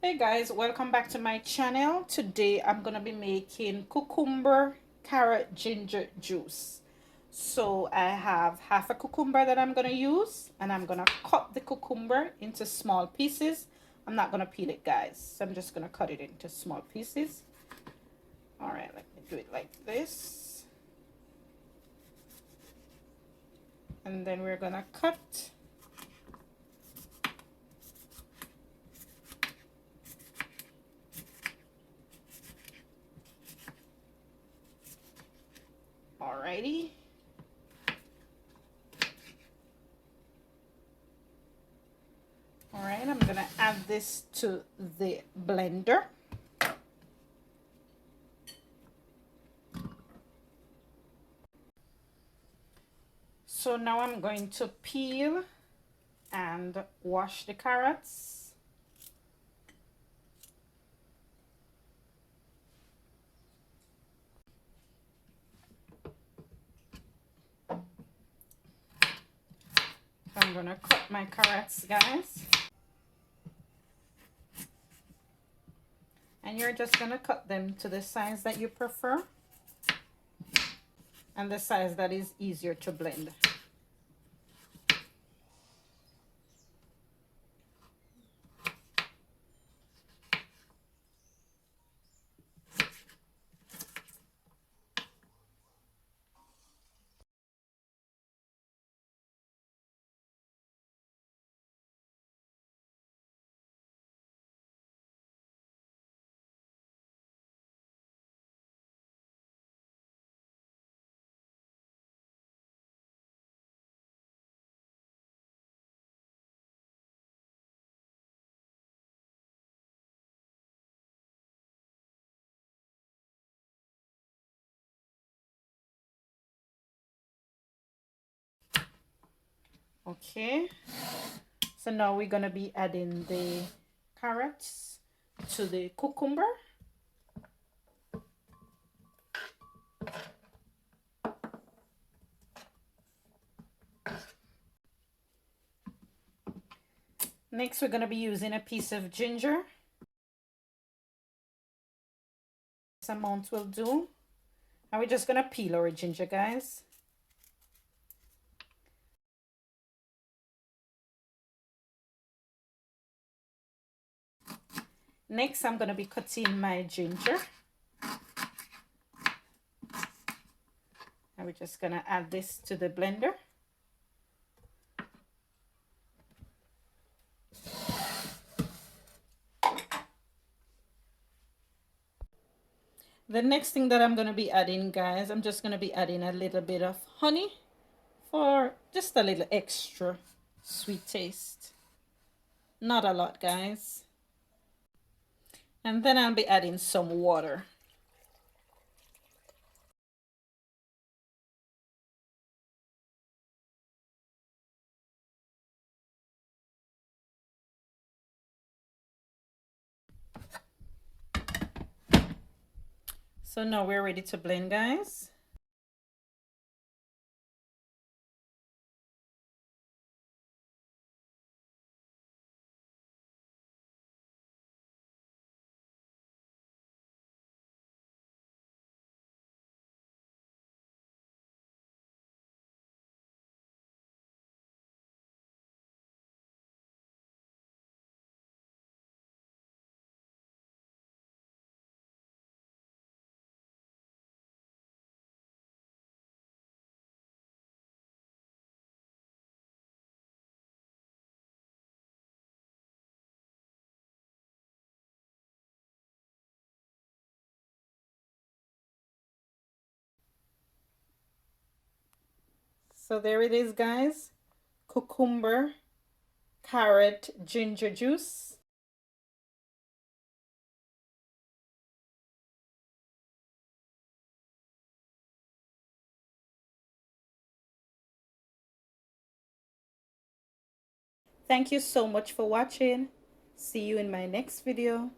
Hey guys, welcome back to my channel. Today I'm gonna be making cucumber carrot ginger juice. So I have half a cucumber that I'm gonna use, and I'm gonna cut the cucumber into small pieces. I'm not gonna peel it, guys, so I'm just gonna cut it into small pieces. All right, let me do it like this, and then we're gonna cut. Alrighty. All right, I'm gonna add this to the blender. So now I'm going to peel and wash the carrots. I'm gonna cut my carrots, guys. And you're just gonna cut them to the size that you prefer and the size that is easier to blend. Okay, so now we're gonna be adding the carrots to the cucumber. Next, we're gonna be using a piece of ginger. This amount will do. And we're just gonna peel our ginger, guys. Next, I'm gonna be cutting my ginger. And we're just gonna add this to the blender. The next thing that I'm going to be adding, guys, I'm just going to be adding a little bit of honey for just a little extra sweet taste. Not a lot, guys. And then I'll be adding some water. So now we're ready to blend, guys. So there it is, guys. Cucumber, carrot, ginger juice. Thank you so much for watching. See you in my next video.